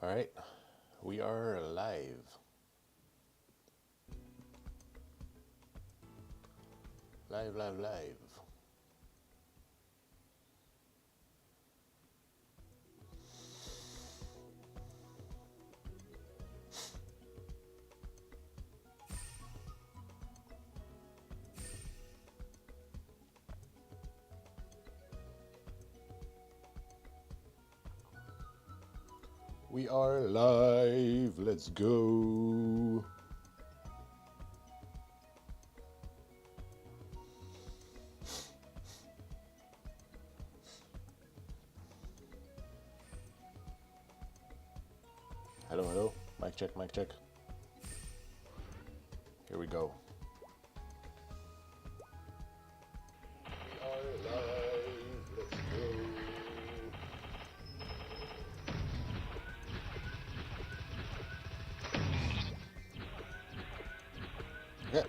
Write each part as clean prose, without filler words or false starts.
All right, we are live. Live. We are live. Let's go. Hello. Mic check. Here we go. We are live. Let's go. Okay.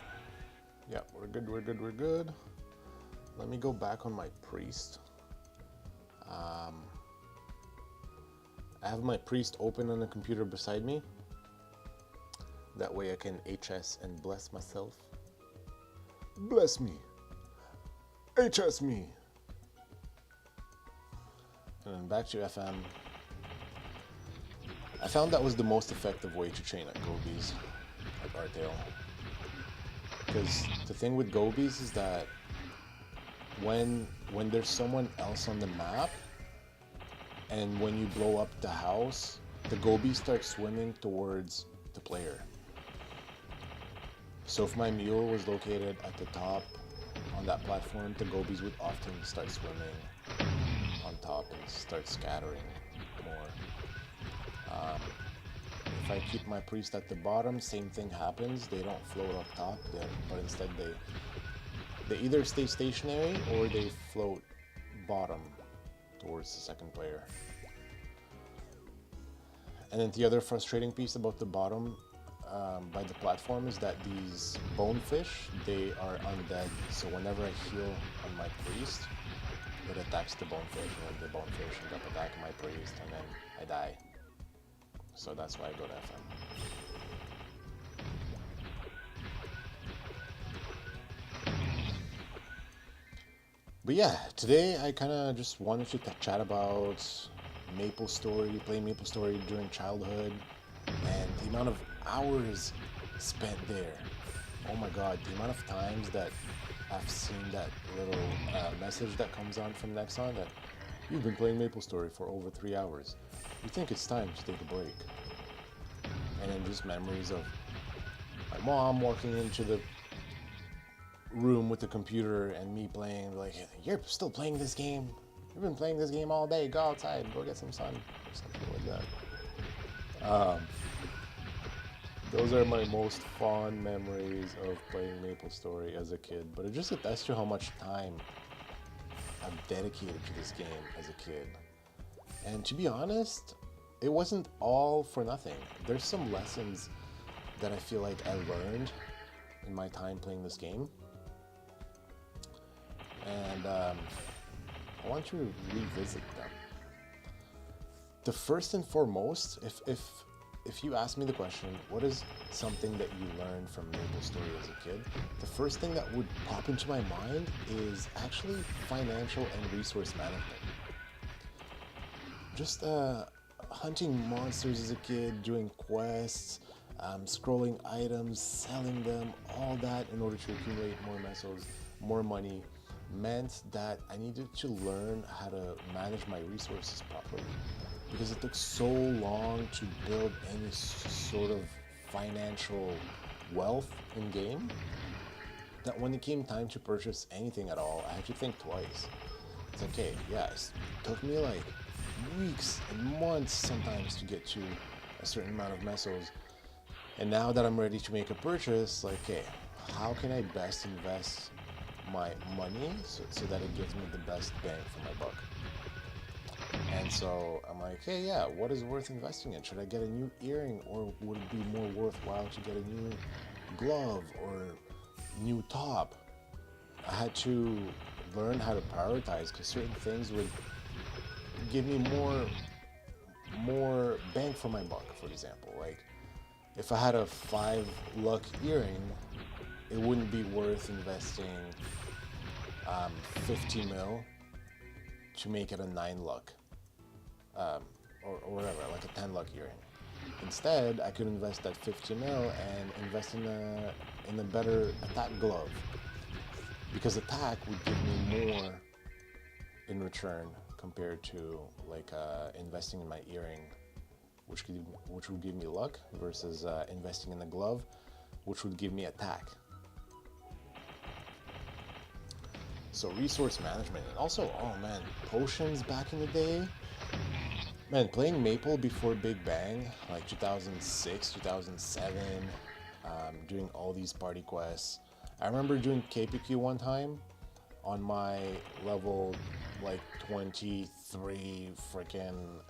Yeah, we're good. Let me go back on my priest. I have my priest open on the computer beside me. That way I can HS and bless myself. Bless me. HS me. And then back to FM. I found that was the most effective way to train at Gobies, at Artale. Because the thing with Gobies is that when there's someone else on the map, and when you blow up the house, the Gobies start swimming towards the player. So if my mule was located at the top on that platform, the Gobies would often start swimming on top and start scattering more. If I keep my priest at the bottom, same thing happens. They don't float up top, but instead they either stay stationary or they float bottom towards the second player. And then the other frustrating piece about the bottom by the platform is that these bonefish, they are undead. So whenever I heal on my priest, it attacks the bonefish, and then the bonefish end up attacking my priest, and then I die. So that's why I go to FM. But yeah, today I kind of just wanted to chat about MapleStory, playing MapleStory during childhood, and the amount of hours spent there. Oh my god, the amount of times that I've seen that little message that comes on from Nexon that you've been playing MapleStory for over 3 hours. You think it's time to take a break. And then just memories of my mom walking into the room with the computer and me playing, like, you're still playing this game? You've been playing this game all day, go outside, go get some sun, or something like that. Those are my most fond memories of playing MapleStory as a kid, but it just attests to how much time I've dedicated to this game as a kid. And to be honest, it wasn't all for nothing. There's some lessons that I feel like I learned in my time playing this game. And I want to revisit them. The first and foremost, if you ask me the question, what is something that you learned from MapleStory as a kid? The first thing that would pop into my mind is actually financial and resource management. Just hunting monsters as a kid, doing quests, scrolling items, selling them, all that in order to accumulate more mesos, more money, meant that I needed to learn how to manage my resources properly, because it took so long to build any sort of financial wealth in game that when it came time to purchase anything at all, I had to think twice. It's okay, yes, it took me like weeks and months sometimes to get to a certain amount of mesos, and now that I'm ready to make a purchase, like, okay, how can I best invest my money so that it gives me the best bang for my buck? And so I'm like, hey, yeah, what is worth investing in? Should I get a new earring, or would it be more worthwhile to get a new glove or new top? I had to learn how to prioritize, because certain things would give me more bang for my buck. For example, like if I had a 5 luck earring, it wouldn't be worth investing 50 mil to make it a 9 luck, or whatever, like a 10 luck earring. Instead, I could invest that 50 mil and invest in a better attack glove, because attack would give me more in return compared to like investing in my earring, which would give me luck, versus investing in a glove, which would give me attack. So resource management, and also, oh man, potions back in the day. Man, playing Maple before Big Bang, like 2006, 2007, doing all these party quests. I remember doing KPQ one time on my level like 23 freaking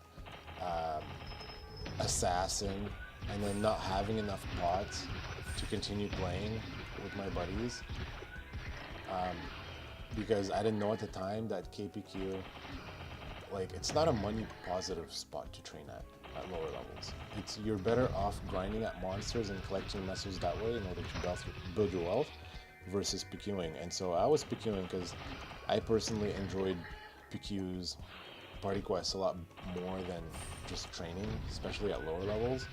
assassin, and then not having enough pots to continue playing with my buddies. Because I didn't know at the time that KPQ, like, it's not a money positive spot to train at lower levels. You're better off grinding at monsters and collecting muscles that way in order to build your wealth versus PQing. And so I was PQing because I personally enjoyed PQ's party quests a lot more than just training, especially at lower levels.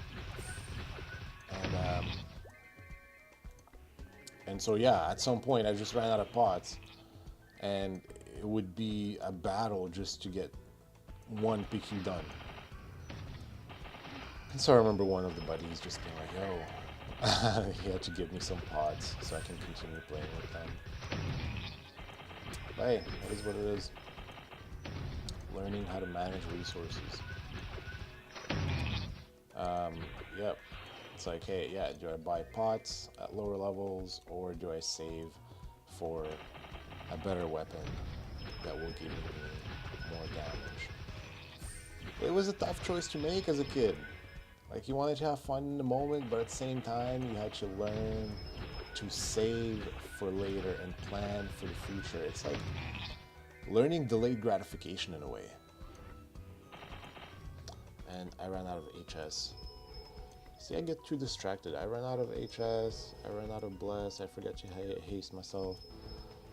And so yeah, at some point I just ran out of pots, and it would be a battle just to get one PQ done. And so I remember one of the buddies just being like, yo, he had to give me some pods so I can continue playing with them. But hey, that is what it is. Learning how to manage resources. Yep. It's like, hey, yeah, do I buy pots at lower levels, or do I save for a better weapon that will give me more damage? It was a tough choice to make as a kid. Like, you wanted to have fun in the moment, but at the same time, you had to learn to save for later and plan for the future. It's like learning delayed gratification in a way. And I ran out of HS. See, I get too distracted. I ran out of HS, I ran out of Bless, I forget to haste myself.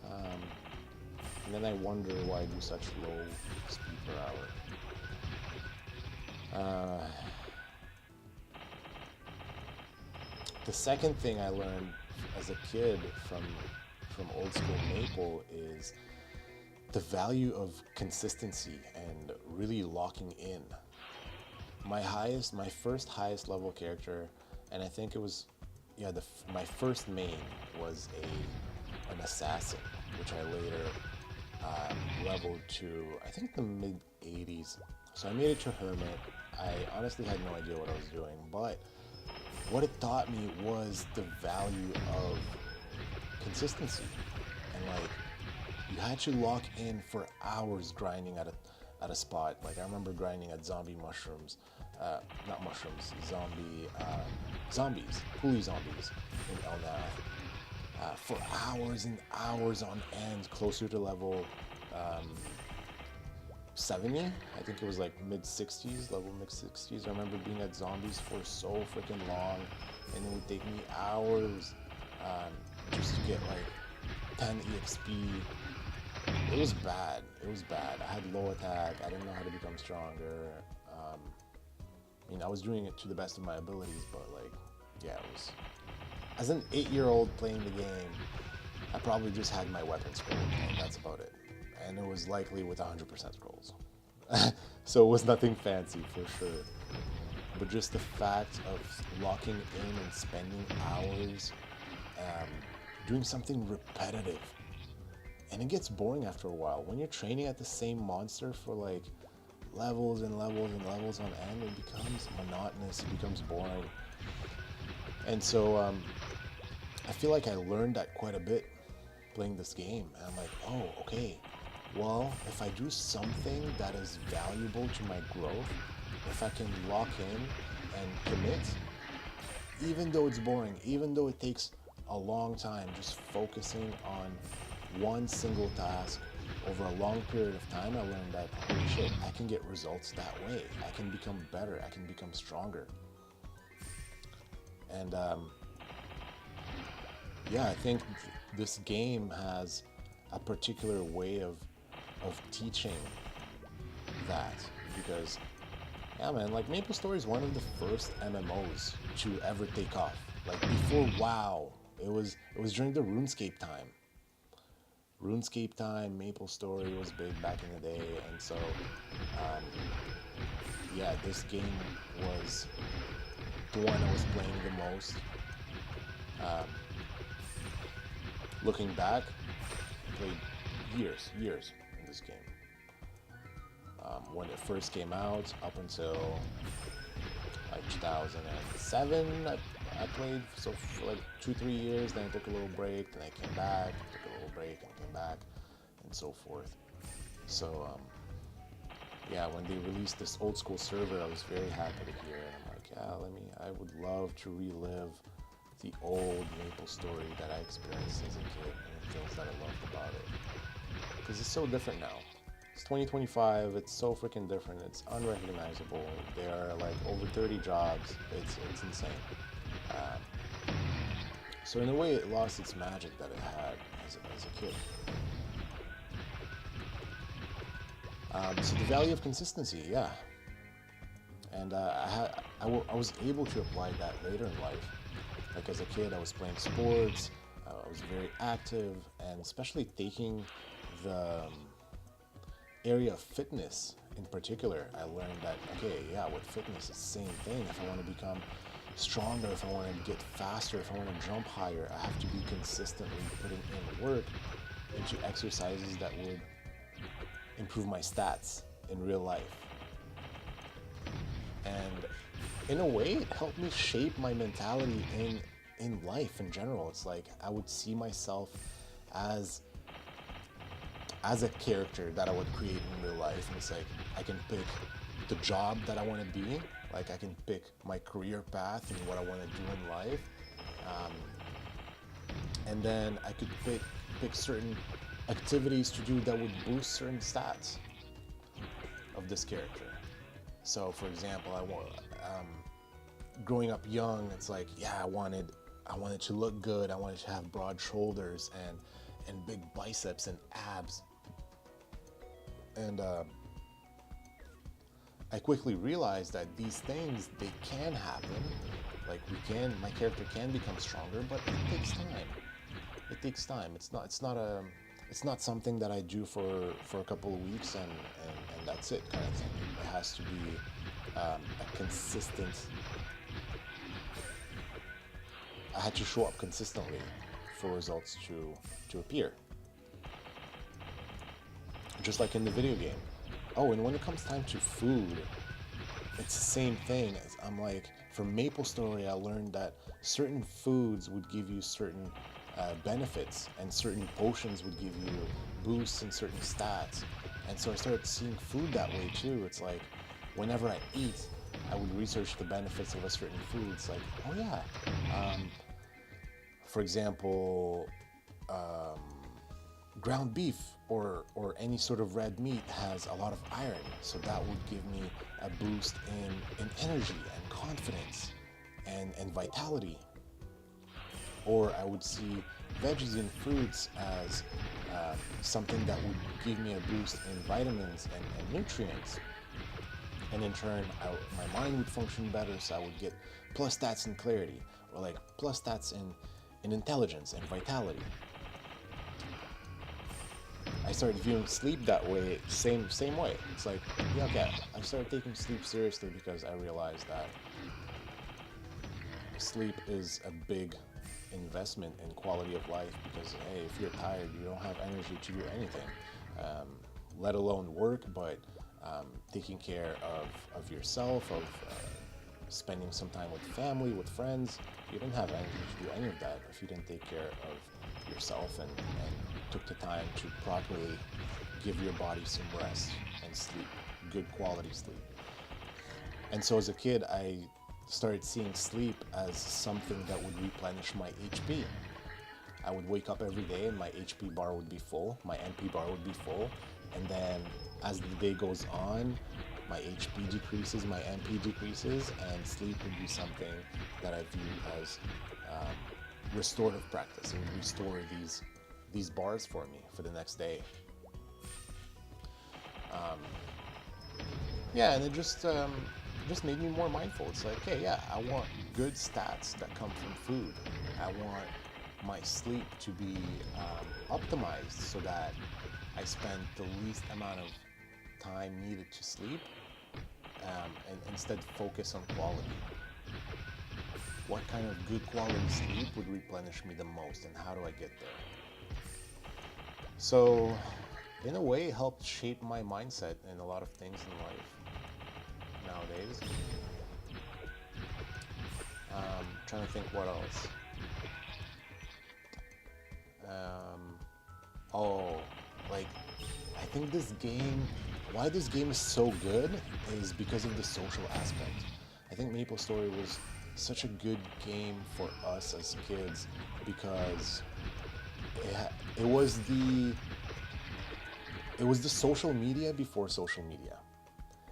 And then I wonder why I do such low speed per hour. The second thing I learned as a kid from old school Maple is the value of consistency and really locking in. My first highest level character, and I think it was, yeah, my first main was an assassin, which I later leveled to, I think, the mid 80s. So I made it to Hermit. I honestly had no idea what I was doing, but what it taught me was the value of consistency. And like, you had to lock in for hours grinding at a spot. Like, I remember grinding at zombie mushrooms, not mushrooms, zombies, Huli zombies in Elnath, for hours and hours on end, closer to level 70. I think it was like mid 60s, level mid 60s. I remember being at zombies for so freaking long, and it would take me hours just to get like 10 EXP. It was bad. It was bad. I had low attack. I didn't know how to become stronger. I mean, I was doing it to the best of my abilities, but like, yeah, it was. As an 8-year-old playing the game, I probably just had my weapon scroll, and that's about it. And it was likely with 100% scrolls. So it was nothing fancy for sure. But just the fact of locking in and spending hours doing something repetitive. And it gets boring after a while. When you're training at the same monster for like levels and levels and levels on end, it becomes monotonous, it becomes boring. And so I feel like I learned that quite a bit playing this game. And I'm like, oh, okay. Well, if I do something that is valuable to my growth, if I can lock in and commit, even though it's boring, even though it takes a long time, just focusing on one single task over a long period of time, I learned that, holy shit, I can get results that way. I can become better. I can become stronger. And yeah, I think this game has a particular way of teaching that, because yeah, man, like MapleStory is one of the first MMOs to ever take off. Like before WoW, it was during the RuneScape time, MapleStory was big back in the day, and so um, yeah, this game was the one I was playing the most. Um, Looking back, I played years in this game. When it first came out, up until like 2007, I played so for like 2-3 years. Then I took a little break. Then I came back, took a little break, and came back, and so forth. So yeah, when they released this old school server, I was very happy to hear it. I'm like, yeah, I would love to relive the old MapleStory that I experienced as a kid and the things that I loved about it. Because it's so different now. It's 2025, it's so freaking different, it's unrecognizable. There are like over 30 jobs, it's insane. So in a way, it lost its magic that it had as a kid. So the value of consistency, yeah. And I was able to apply that later in life. Like as a kid, I was playing sports, I was very active, and especially taking the area of fitness in particular, I learned that, okay, yeah, with fitness, it's the same thing. If I want to become stronger, if I want to get faster, if I want to jump higher, I have to be consistently putting in work into exercises that would improve my stats in real life. And in a way, it helped me shape my mentality in life in general. It's like I would see myself as a character that I would create in real life. And it's like I can pick the job that I want to be, like I can pick my career path and what I want to do in life. And then I could pick certain activities to do that would boost certain stats of this character. So for example, growing up young, it's like, yeah, I wanted to look good. I wanted to have broad shoulders and big biceps and abs. And I quickly realized that these things, they can happen. Like my character can become stronger, but it takes time. It takes time. It's not something that I do for a couple of weeks and that's it kind of thing. It has to be a consistent. I had to show up consistently for results to appear. Just like in the video game. Oh, and when it comes time to food, it's the same thing. I'm like, for MapleStory, I learned that certain foods would give you certain benefits, and certain potions would give you boosts in certain stats. And so I started seeing food that way too. It's like, whenever I eat, I would research the benefits of a certain food. It's like, oh yeah, for example, ground beef or any sort of red meat has a lot of iron, so that would give me a boost in energy and confidence and vitality. Or I would see veggies and fruits as something that would give me a boost in vitamins and nutrients. And in turn, my mind would function better, so I would get plus stats in clarity, or like plus stats in intelligence and vitality. I started viewing sleep that way, same way. It's like, yeah, okay, I started taking sleep seriously because I realized that sleep is a big investment in quality of life, because hey, if you're tired, you don't have energy to do anything, let alone work, but taking care of yourself, of spending some time with family, with friends. You don't have energy to do any of that if you didn't take care of yourself and took the time to properly give your body some rest and sleep, good quality sleep. And so as a kid, I started seeing sleep as something that would replenish my HP. I would wake up every day and my HP bar would be full, my MP bar would be full, and then as the day goes on, my HP decreases, my MP decreases, and sleep would be something that I view as restorative practice. It would restore these bars for me for the next day. Yeah, and it just made me more mindful. It's like, hey, yeah, I want good stats that come from food. I want my sleep to be optimized so that I spend the least amount of time needed to sleep, and instead focus on quality. What kind of good quality sleep would replenish me the most, and how do I get there? So, in a way, it helped shape my mindset in a lot of things in life nowadays. Trying to think what else. I think why this game is so good is because of the social aspect. I think MapleStory was such a good game for us as kids because it was the social media before social media.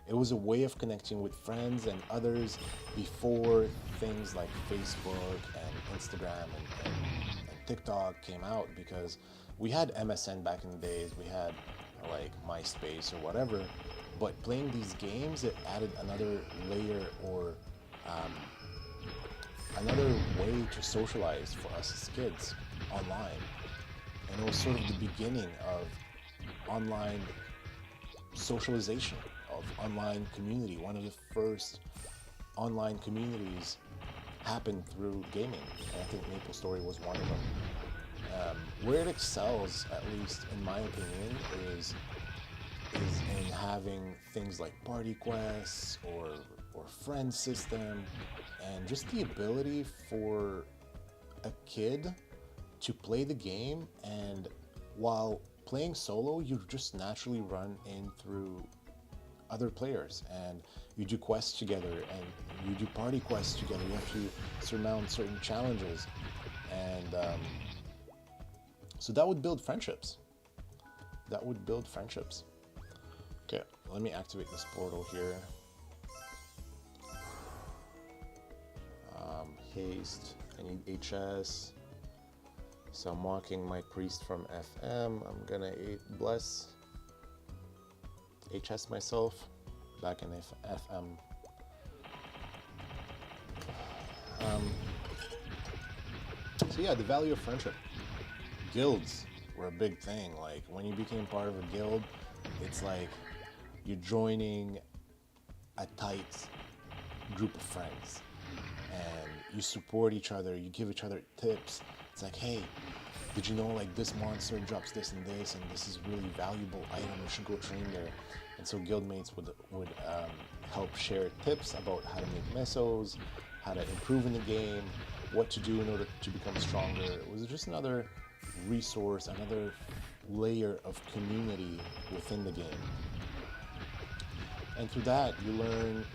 It was a way of connecting with friends and others before things like Facebook and Instagram and TikTok came out, because we had MSN back in the days, we had like MySpace or whatever, but playing these games, it added another layer or another way to socialize for us as kids online. And it was sort of the beginning of online socialization, of online community. One of the first online communities happened through gaming, and I think MapleStory was one of them. Where it excels, at least in my opinion, is in having things like party quests or friend system, and just the ability for a kid to play the game, and while playing solo, you just naturally run in through other players and you do quests together and you do party quests together. You have to surmount certain challenges, and so that would build friendships. Okay, let me activate this portal here. Haste, I need HS. So I'm walking my priest from FM. I'm gonna bless HS myself back in FM. So yeah, the value of friendship. Guilds were a big thing. Like when you became part of a guild, it's like you're joining a tight group of friends and you support each other, you give each other tips. It's like, hey, did you know like this monster drops this and this is really valuable item, you should go train there. And so guildmates would help share tips about how to make mesos, how to improve in the game, what to do in order to become stronger. It was just another resource, another layer of community within the game. And through that, you learn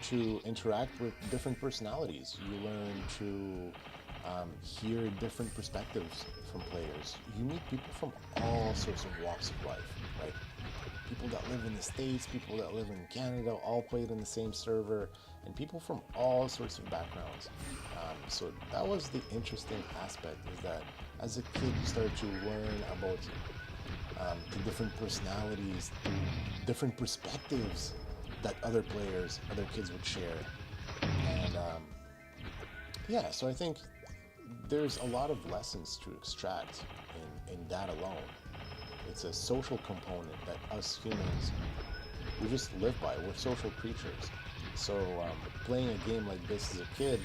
to interact with different personalities. You learn to hear different perspectives from players. You meet people from all sorts of walks of life, like people that live in the States, people that live in Canada, all played in the same server, and people from all sorts of backgrounds. So that was the interesting aspect, is that as a kid you started to learn about the different personalities, the different perspectives that other players, other kids would share. And yeah, so I think there's a lot of lessons to extract in that alone. It's a social component that us humans, we just live by. We're social creatures. So playing a game like this as a kid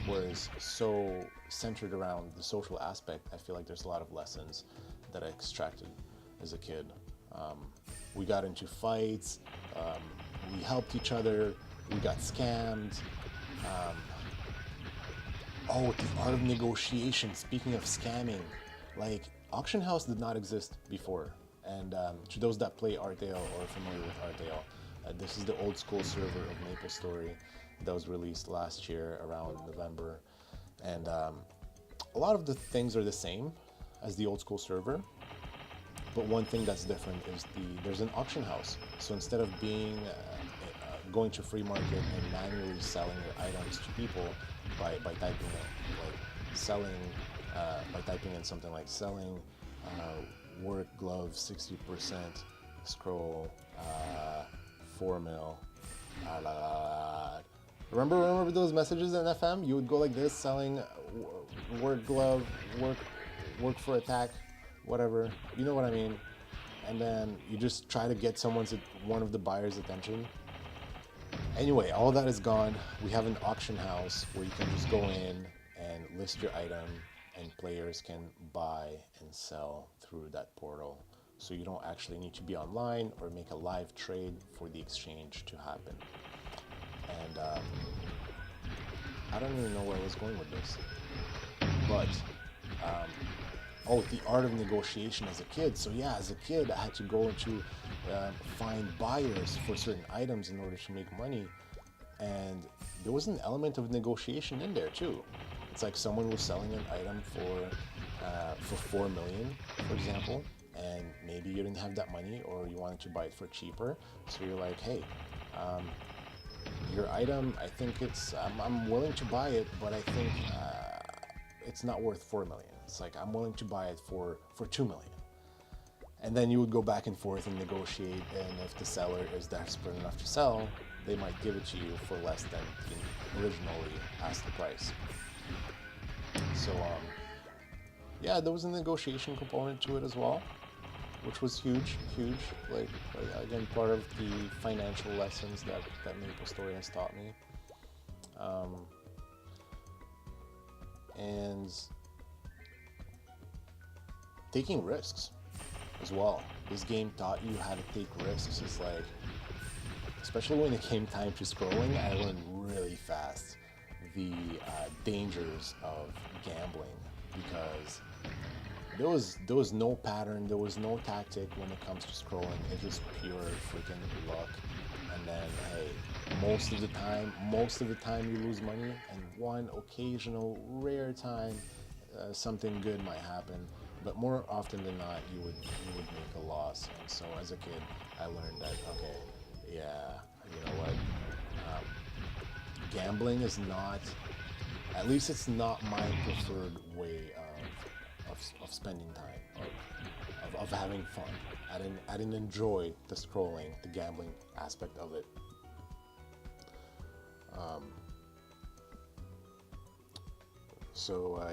was so centered around the social aspect. I feel like there's a lot of lessons that I extracted as a kid. We got into fights, we helped each other, we got scammed. The art of negotiation. Speaking of scamming, like Auction House did not exist before. And to those that play Artale or are familiar with Artale, this is the old school server of MapleStory that was released last year around November. And a lot of the things are the same. as the old school server. But one thing that's different is there's an auction house. So instead of going to free market and manually selling your items to people by typing in something like selling work glove 60% scroll 4 mil. Remember those messages in FM? You would go like this, selling work glove, work for attack, whatever. You know what I mean? And then you just try to get one of the buyer's attention. Anyway, all that is gone. We have an auction house where you can just go in and list your item, and players can buy and sell through that portal. So you don't actually need to be online or make a live trade for the exchange to happen. And I don't even know where I was going with this. But, the art of negotiation as a kid. So yeah, as a kid, I had to go to find buyers for certain items in order to make money. And there was an element of negotiation in there too. It's like someone was selling an item for 4 million, for example, and maybe you didn't have that money or you wanted to buy it for cheaper. So you're like, hey, your item, I think I'm willing to buy it, but I think it's not worth 4 million. It's like, I'm willing to buy it for 2 million. And then you would go back and forth and negotiate, and if the seller is desperate enough to sell, they might give it to you for less than the originally asked price. So, yeah, there was a negotiation component to it as well, which was huge. Like again, part of the financial lessons that MapleStory has taught me. And taking risks as well. This game taught you how to take risks. It's like, especially when it came time to scrolling, I learned really fast the dangers of gambling, because there was no pattern, there was no tactic when it comes to scrolling. It's just pure freaking luck. And then, hey, most of the time you lose money, and one occasional rare time something good might happen. But more often than not, you would make a loss. And so as a kid, I learned that, okay, yeah, you know what, gambling is not, at least it's not my preferred way of spending time, of having fun. I didn't enjoy the scrolling, the gambling aspect of it.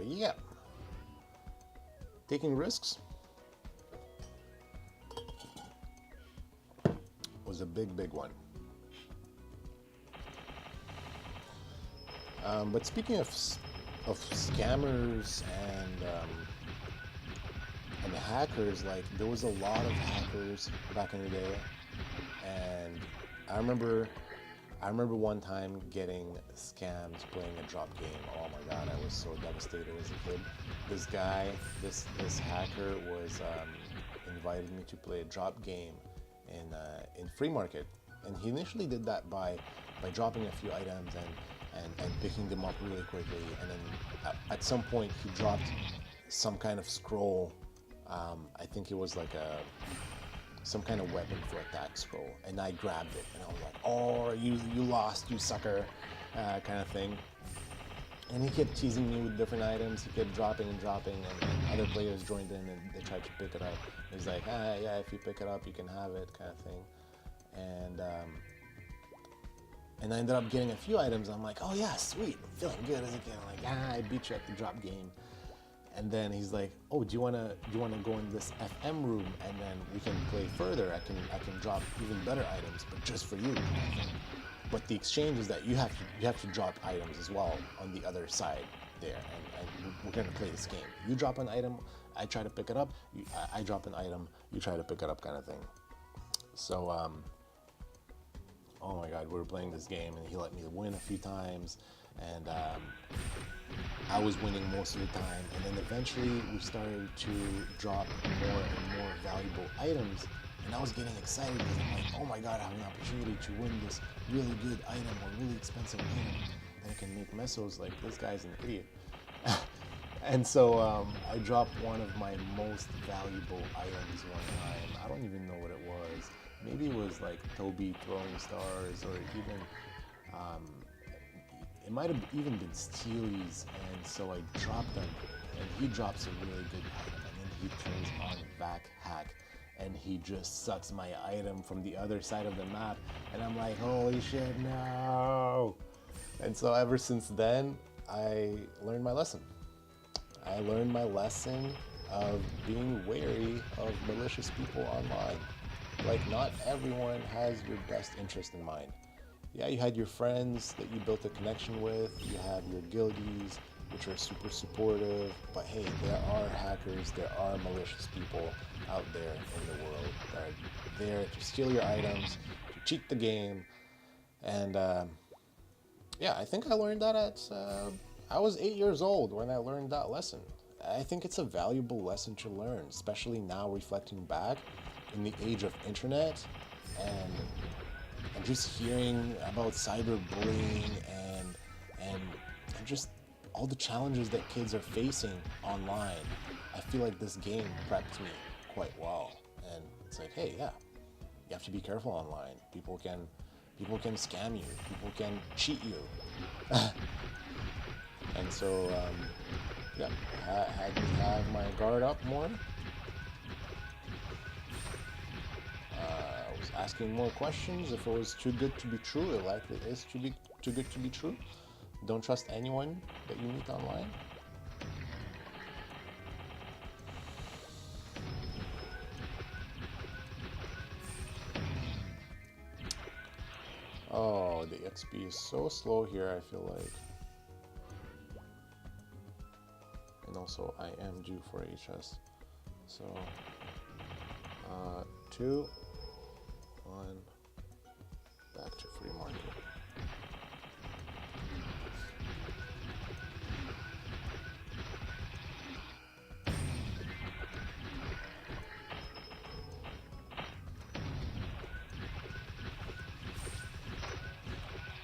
Yeah, taking risks was a big one. But speaking of scammers and hackers, like, there was a lot of hackers back in the day, and I remember one time getting scammed playing a drop game. Oh my god, I was so devastated as a kid. This guy, this hacker was invited me to play a drop game in free market, and he initially did that by dropping a few items and picking them up really quickly, and then at some point he dropped some kind of scroll. I think it was like some kind of weapon for attack scroll, and I grabbed it, and I was like, oh, you lost, you sucker, kind of thing. And he kept teasing me with different items. He kept dropping, and other players joined in and they tried to pick it up. He's like, yeah, if you pick it up, you can have it, kind of thing. And I ended up getting a few items. I'm like, oh yeah, sweet, I'm feeling good as a kid. I'm like, I beat you at the drop game. And then he's like, oh, do you wanna go in this FM room, and then we can play further? I can drop even better items, but just for you. But the exchange is that you have to drop items as well on the other side there, and we're gonna play this game. You drop an item, I try to pick it up. I drop an item, you try to pick it up, kind of thing. So, oh my God, we were playing this game, and he let me win a few times, and I was winning most of the time. And then eventually we started to drop more and more valuable items, and I was getting excited because I'm like, oh my God, I have an opportunity to win this really good item or really expensive item that I can make mesos. Like, this guy's an idiot. And so I dropped one of my most valuable items one time. I don't even know what it was. Maybe it was like Toby throwing stars, or even um, it might have even been Steely's. And so I dropped them, and he drops a really good item, and then he turns on back hack, and he just sucks my item from the other side of the map, and I'm like, holy shit, no! And so ever since then, I learned my lesson. I learned my lesson of being wary of malicious people online. Like, not everyone has your best interest in mind. Yeah, you had your friends that you built a connection with, you have your guildies, which are super supportive, but hey, there are hackers, there are malicious people out there in the world that are there to steal your items, to cheat the game, and yeah, I think I learned that I was 8 years old when I learned that lesson. I think it's a valuable lesson to learn, especially now reflecting back in the age of internet and and just hearing about cyberbullying and and just all the challenges that kids are facing online. I feel like this game prepped me quite well, and it's like, hey, yeah, you have to be careful online. People can scam you. People can cheat you. And so, yeah, had me have my guard up more. I was asking more questions. If it was too good to be true, it likely is too good to be true. Don't trust anyone that you meet online. Oh, the XP is so slow here, I feel like. And also, I am due for HS. So, 2, 1, back to free market.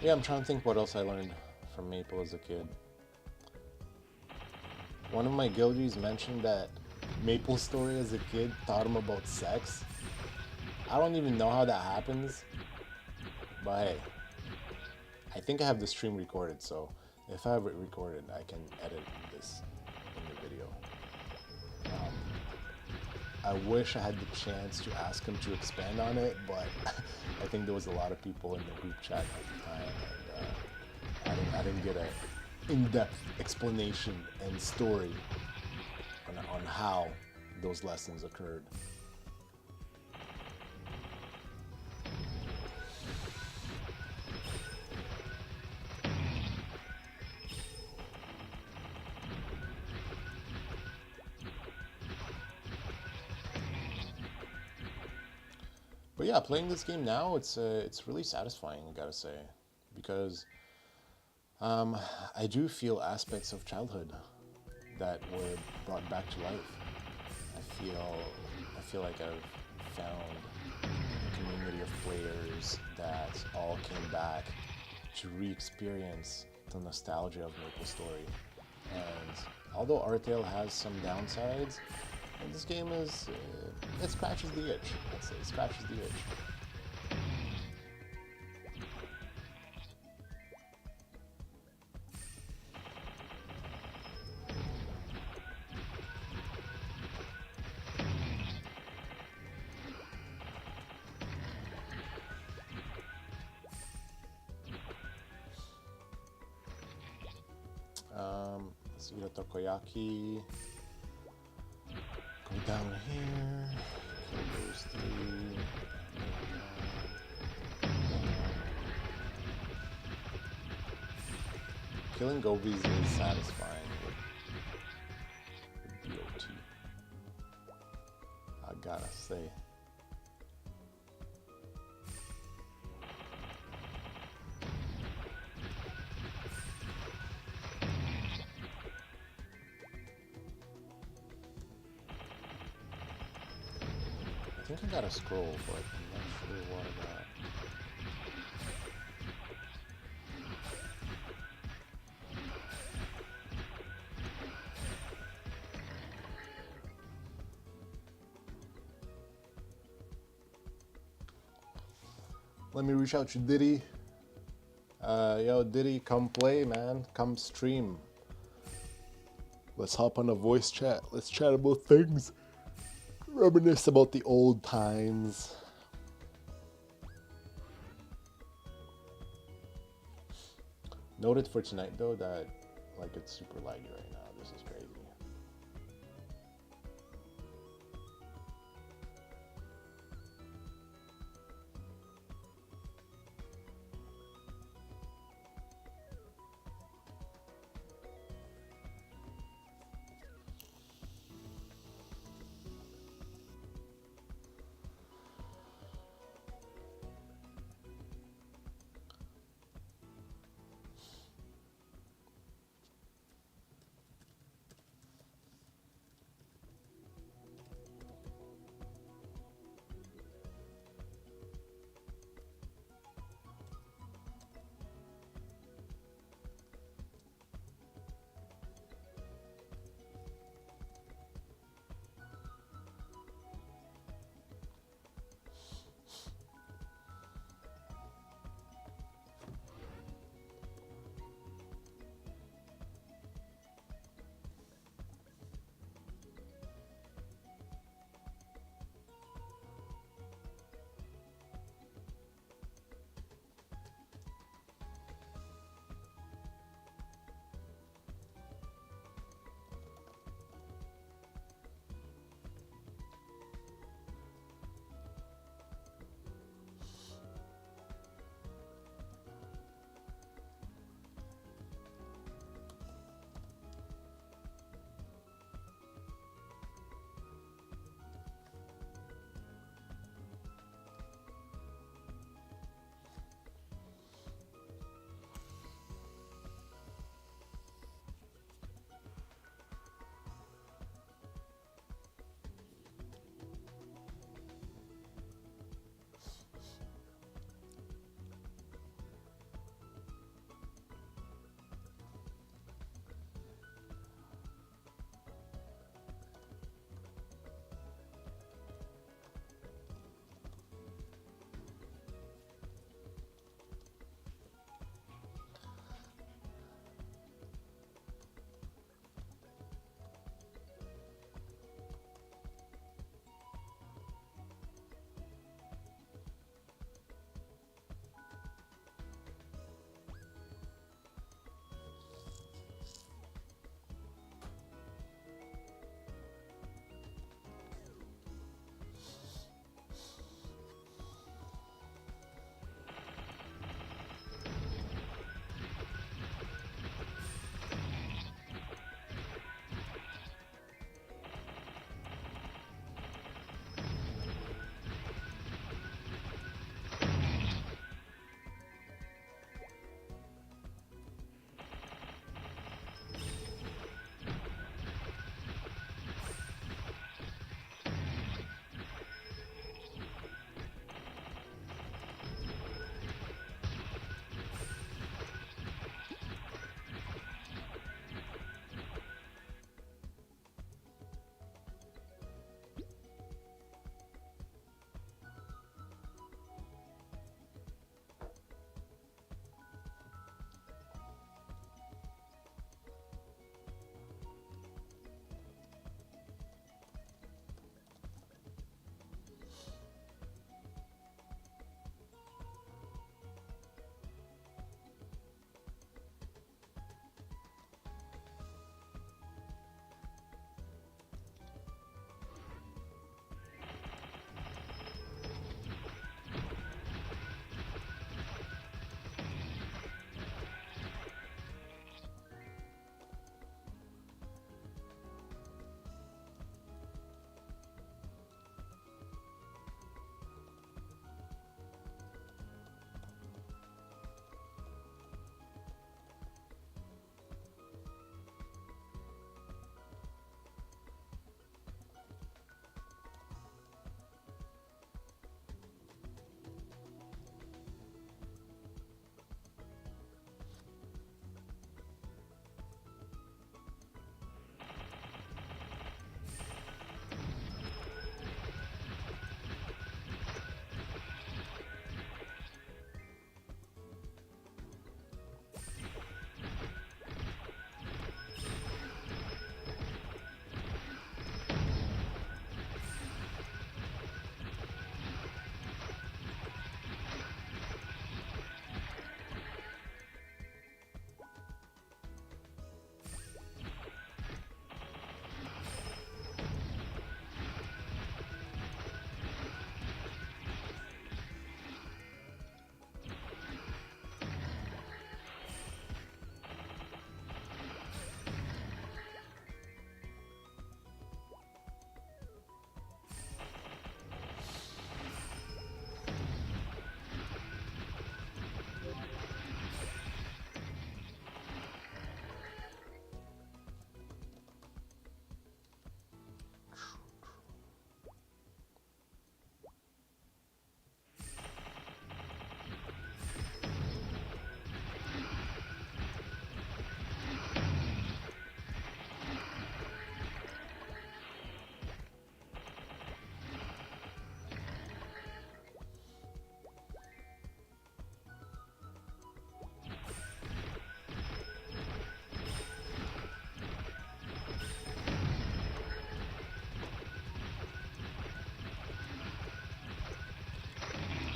Yeah, I'm trying to think what else I learned from Maple as a kid. One of my guildies mentioned that MapleStory as a kid taught him about sex. I don't even know how that happens, but hey, I think I have the stream recorded, so if I have it recorded, I can edit this in the video. I wish I had the chance to ask him to expand on it, but I think there was a lot of people in the group chat at the time, and I didn't get an in-depth explanation and story on how those lessons occurred. But yeah, playing this game now, it's really satisfying, I gotta say, because I do feel aspects of childhood that were brought back to life. I feel like I've found a community of players that all came back to re-experience the nostalgia of MapleStory. And although Artale has some downsides, and this game it scratches the itch. Let's say it scratches the itch. Let's eat a takoyaki. Go down here. Kill those 3. Killing gobies is satisfying with BOT. I gotta say. I think I got a scroll, but I'm not sure what I got. Let me reach out to Diddy. Yo, Diddy, come play, man. Come stream. Let's hop on a voice chat. Let's chat about things. Reminisce about the old times. Noted for tonight, though, that like it's super laggy right now. This is crazy.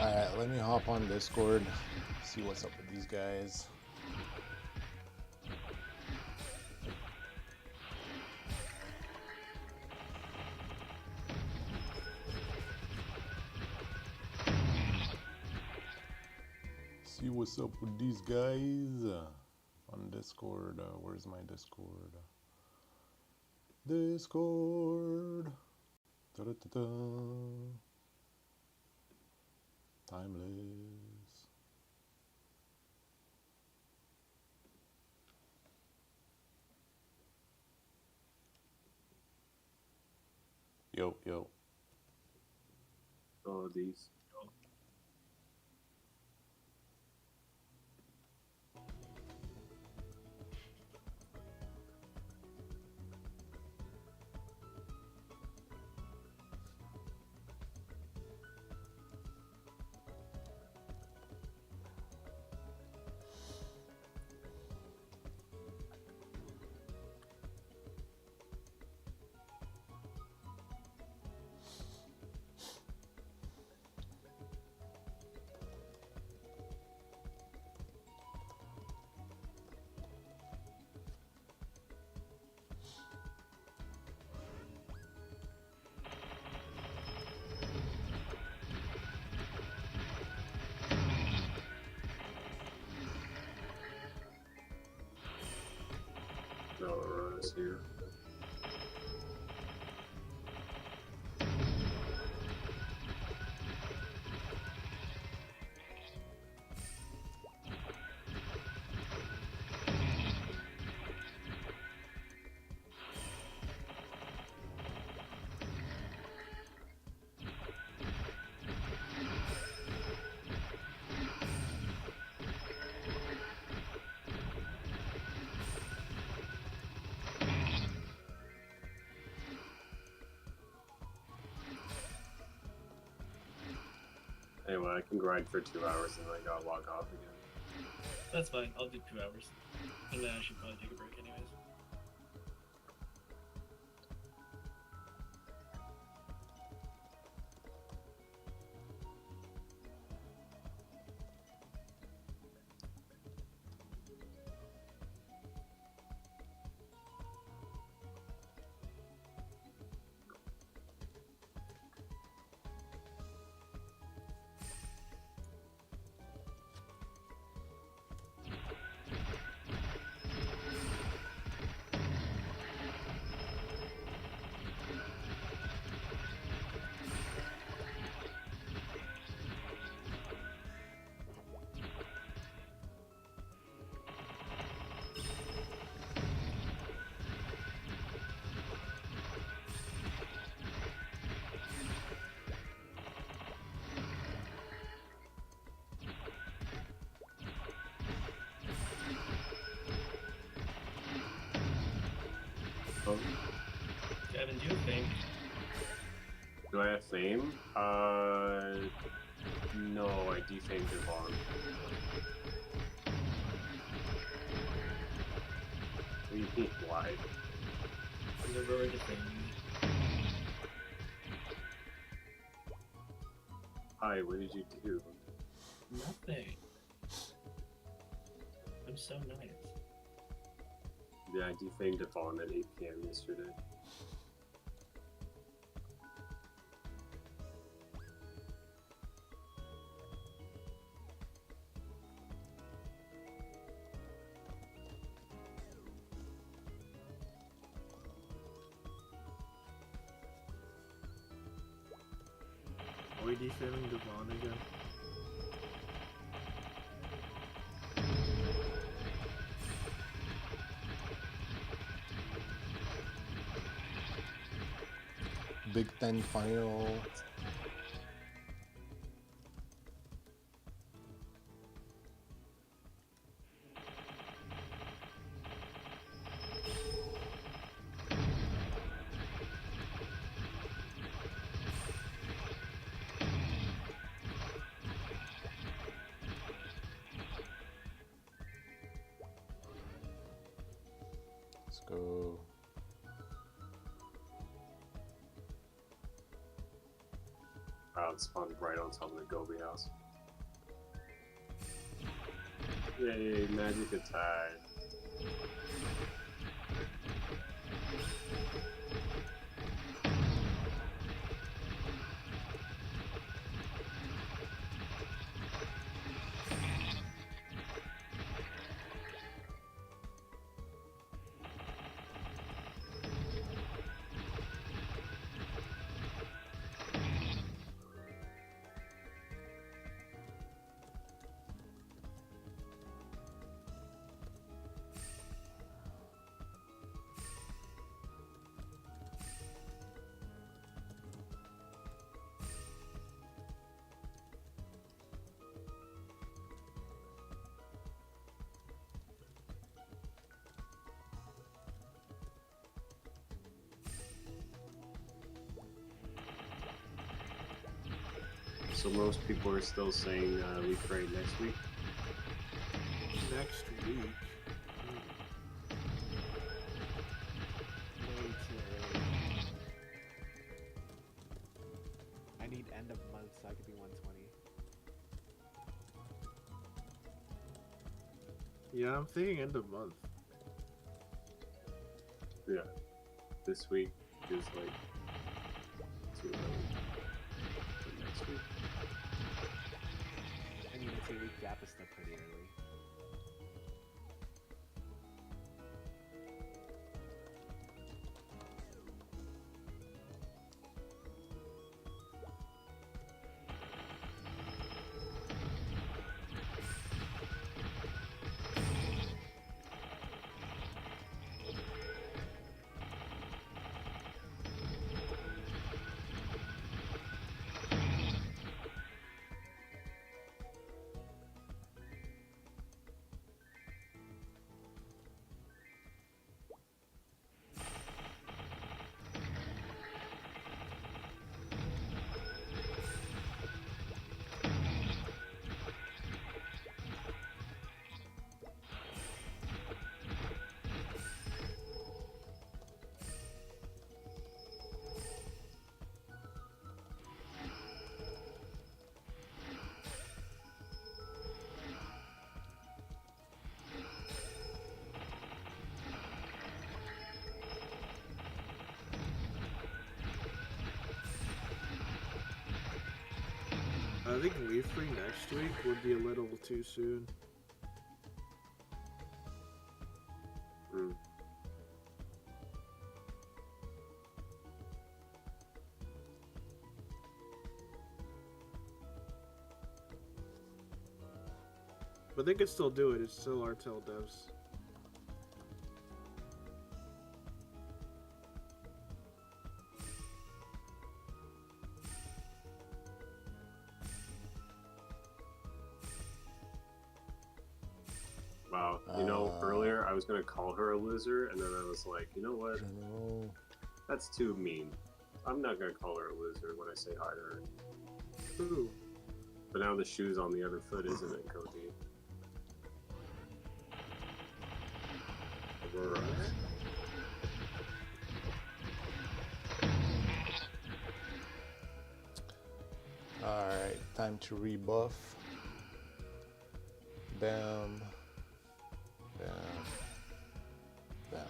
Alright, let me hop on Discord, see what's up with these guys. See what's up with these guys on Discord. Where's my Discord? Discord. Da-da-da-da. Timeless. Yo, yo. Oh, these. Aurora's here. Anyway, I can grind for 2 hours and then I gotta log off again. That's fine. I'll do 2 hours. And then I should probably take a break anyways. Oh, Gavin, do you think? do I have fame? No, I defamed Devon. What do you mean, why? Is it really defaming? Hi, what did you do? Nothing. I'm so nice. Yeah, I defamed Devon at 8 PM yesterday. Are we defaming Devon again? Big Ten final. Let's go. it spawned right on top of the Gobi house. Yay, magic attack. So most people are still saying we trade next week. Next week. Way too early. I need end of month so I could be 120. Yeah, I'm thinking end of month. Yeah. This week is like too early. But next week. I mean, a 2-week gap is still pretty early. I think Leaf Free next week would be a little too soon. Mm. But they could still do it, it's still Artale devs. Wow. You know, earlier I was gonna call her a loser, and then I was like, you know what? General. That's too mean. I'm not gonna call her a loser when I say hi to her. Ooh. But now the shoe's on the other foot, isn't it, Cody? Aurora. Alright, time to rebuff. Bam. Bam. Bam.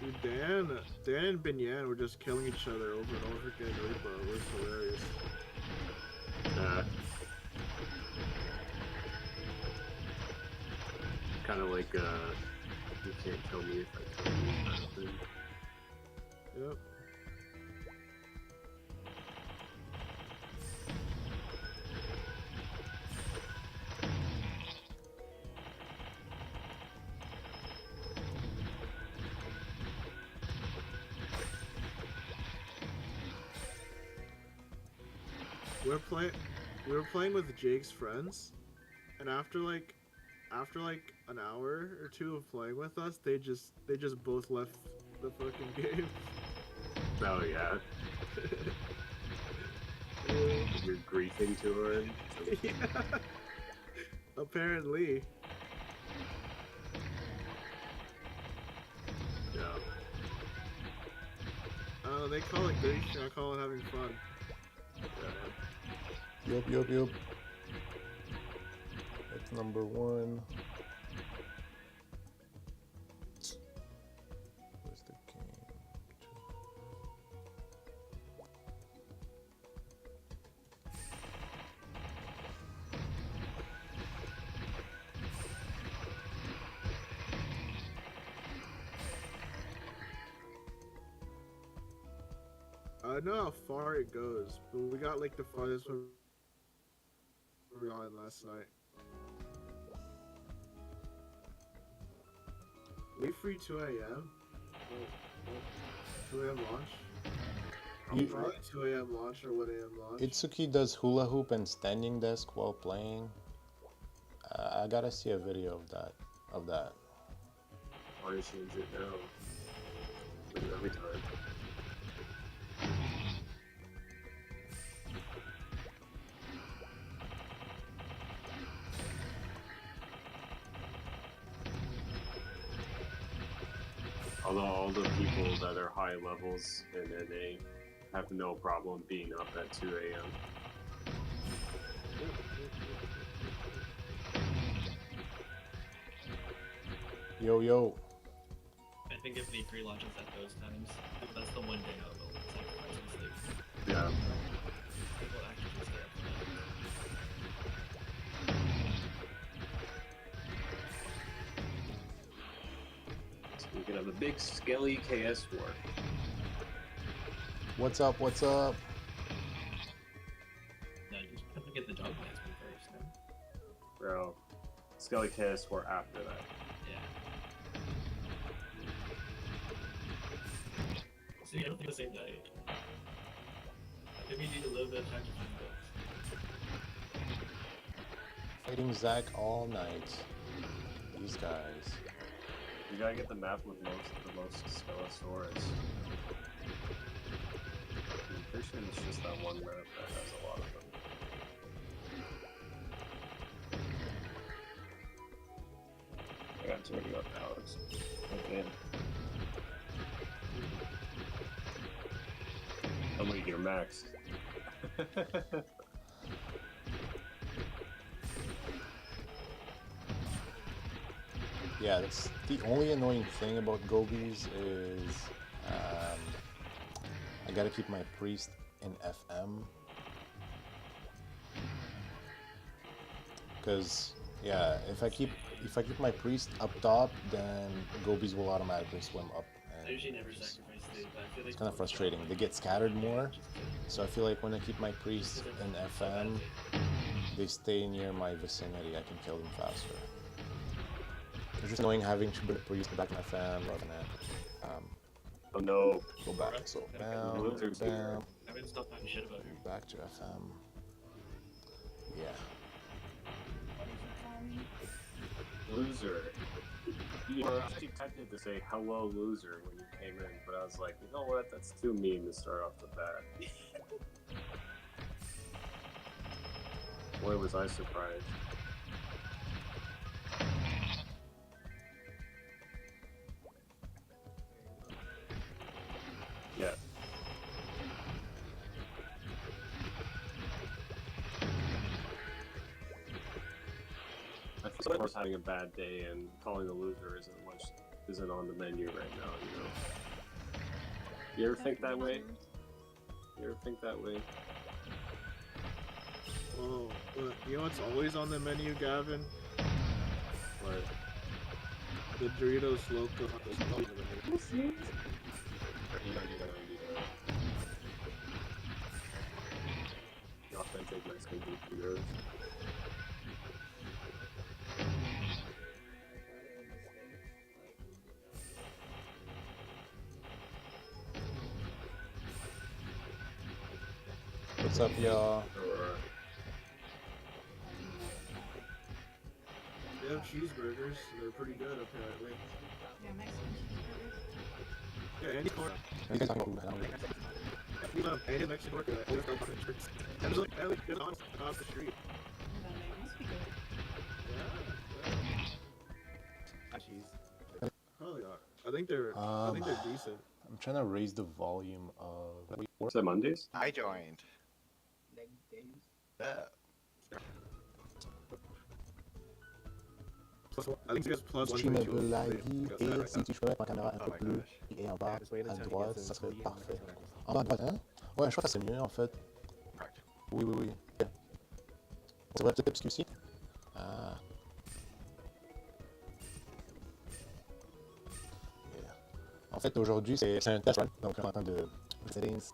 Dude, Dan and Binyan were just killing each other over and over again. Repo. It was hilarious. Kind of like, you can't kill me if I kill you kind of thing. Yep. We were playing with Jake's friends, and after like an hour or two of playing with us, they just both left the fucking game. Oh yeah. You're griefing to her. Yeah. No, they call it great shit. I call it having fun. Yeah, man. Yup. That's number one. Where's the king? I don't know how far it goes, but we got like the farthest one we got in last night. We free 2 a.m. 2 a.m. launch. Probably 2 a.m. launch or 1 a.m. launch. Itsuki does hula hoop and standing desk while playing. I gotta see a video of that. Why change it now? We do it every time. Although all the people that are high levels in NA have no problem being up at 2 a.m. Yo. I think if the free launches at those times, that's the one day I will sacrifice and sleep. Yeah. People actually stay up for So we can have a big skelly KS war. What's up? that. No, just have to get the dog enhancement first, no? Bro, skelly KS war after that. Yeah. See, I don't think the same night. I think we need a little bit of time to find books. Fighting Zach all night. These guys. You gotta get the map with the most Skelosaurus. I'm pretty sure it's just that one map that has a lot of them. I got 20 up Alex. Okay. How many your max? Yeah, that's the only annoying thing about Gobies is I gotta keep my priest in FM. Cause yeah, if I keep my priest up top, then Gobies will automatically swim up. I And usually never just- sacrifice the, but I feel like it's kind of frustrating. They get scattered more, so I feel like when I keep my priest in FM, they stay near my vicinity. I can kill them faster. It's just annoying having to put a priest back in FM rather than Oh no. go back. So bam, Losers bam, I haven't stopped talking shit about her. back to FM. Yeah. Loser. You were actually tempted to say hello loser when you came in, but I was like, you know what? That's too mean to start off the bat. Boy, was I surprised. Yeah. I feel like I was having a bad day, and calling a loser isn't on the menu right now. You know. You ever think that way? You ever think that way? Oh, well, you know what's always on the menu, Gavin? What? The Doritos Loco. The authentic Mexican burritos. What's up, y'all? Or They have cheeseburgers. They're pretty good, apparently. Yeah, Mexican cheeseburgers. Yeah, any corn. You guys talking about food? We love any Mexican burger. I always go to the church. And there's like, good on across the street. Then they must be good. Yeah. Cheese. Probably not. I think they're decent. I'm trying to raise the volume of. Is it Mondays? I joined. Yeah. I think it's plus one. Streamable live et si tu choisis ma caméra un Oh peu my plus gosh. et en bas Just wait à until he droite, gets ça his serait V, parfait. that's what I call En bas à droite, hein? Ouais, je crois que c'est mieux en fait. Correct. Oui, oui, oui. Yeah. C'est vrai, peut-être ici. Ah. Yeah. En fait, aujourd'hui, c'est un test run. Donc, on est en train de settings.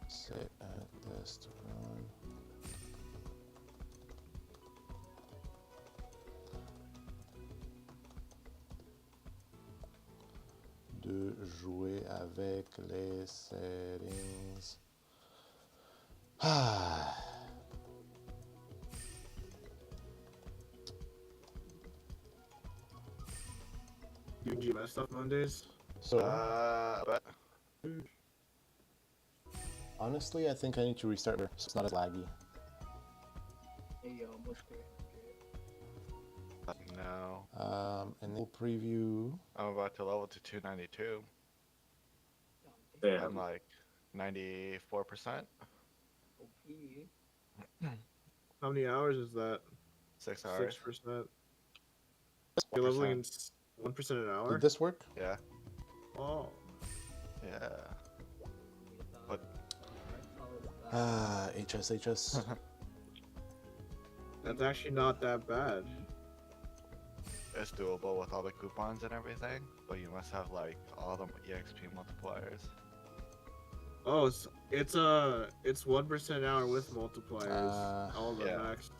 C'est un test run. De jouer avec les settings. Ah. Do GMS stuff Mondays? So, But honestly, I think I need to restart so it's not as laggy. no. Enable preview. I'm about to level to 292. Damn. I'm like 94%. How many hours is that? 6 hours. 6%. You're leveling 1% an hour? Did this work? Yeah. Oh. Yeah. Ah, HS. That's actually not that bad. It's doable with all the coupons and everything, but you must have like all the EXP multipliers. Oh, it's 1% an hour with multipliers. All of them yeah. maxed.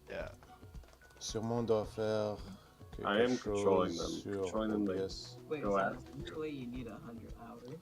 Yeah. Sûrement doit faire I am controlling them. sur Controlling them like OBS. Wait, Go so at. essentially you need 100 hours?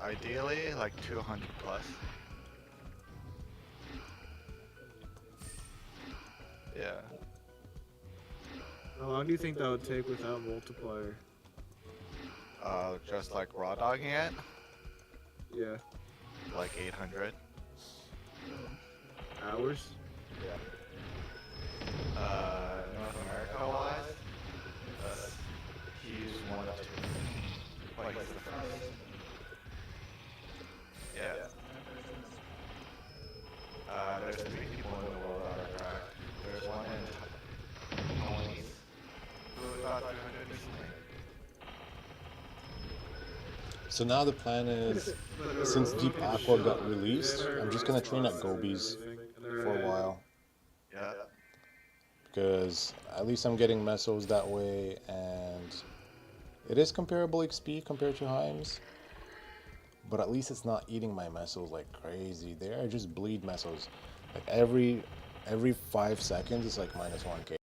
Ideally like 200 plus. Yeah. How long do you think that would take without multiplier? Just like raw dogging it, Yeah. like 800. Hours? Yeah. North America wise, he's one of two. Like the first. Yeah. There's 3 people in the world that are cracked. There's one in Taiwan who got 300 recently. So now the plan is, since Deep Aqua got released, I'm just gonna train at Gobi's for a while. Yeah. Because at least I'm getting mesos that way, and it is comparable XP compared to Heims. But at least it's not eating my mesos like crazy. They are just bleed mesos. Like every 5 seconds it's like minus 1k.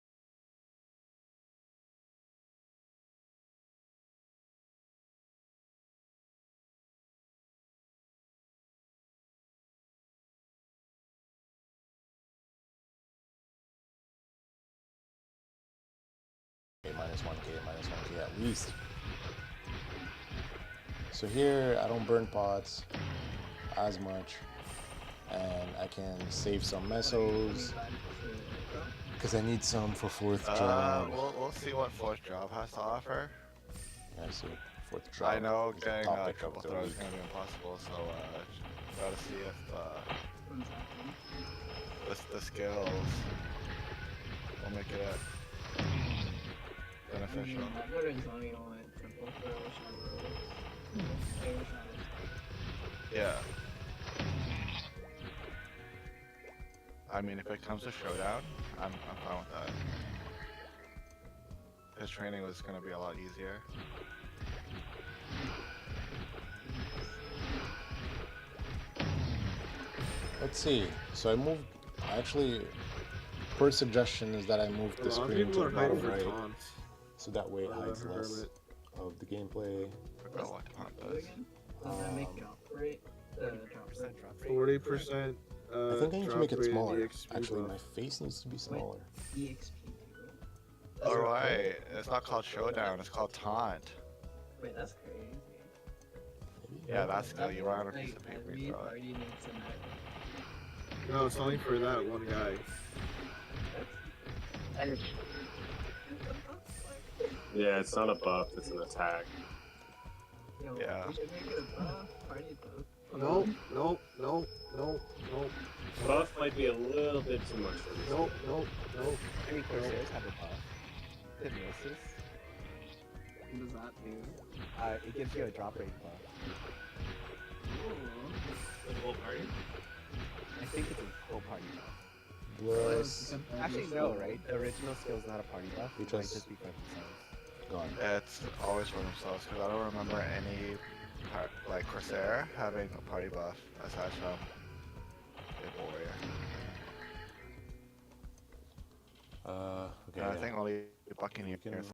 minus 1k, minus 1k at least. So here I don't burn pots as much, and I can save some mesos because I need some for fourth job. We'll see what fourth job has to offer. Yeah, see, fourth job. I know is the getting topic triple of the throw is week. gonna be impossible, so gotta see if the skills will make it beneficial. Yeah. I mean, if it comes to showdown, I'm fine with that. His training was gonna be a lot easier. Let's see. So I moved. Actually, first suggestion is that I moved A the lot of screen people to are the hiding bottom for right, taunts. so that way it hides less Hermit. of the gameplay. Forgot what taunt does. Does that make drop rate? Drop rate. Drop rate. 40%. I think I need to drop make it rate and smaller. EXP Actually, buff. my face needs to be smaller. EXP. Alright, it's not called showdown, it's called taunt. Wait, that's crazy. Maybe. Yeah, that's good. You write on a Like, piece of paper, every you throw it. party needs an act. No, it's only for that one guy. Yeah, it's not a buff, it's an attack. Yo, Yeah. we should make it a buff. Party buff. Nope, nope, nope, nope, nope, Buff might be a little bit too much for this. nope, nope, nope. I mean, Corsairs have a buff. Hypnosis. What does that do? It gives you a drop rate buff. Ooh. For the whole party? I think it's a whole party buff. Bless. Actually, no, right? The original skill is not a party buff. It might Because- just be for themselves. Gone. It's always for themselves, because I don't remember any, like, Corsair having a party buff aside from a warrior. Okay. And I yeah. think only Buccaneers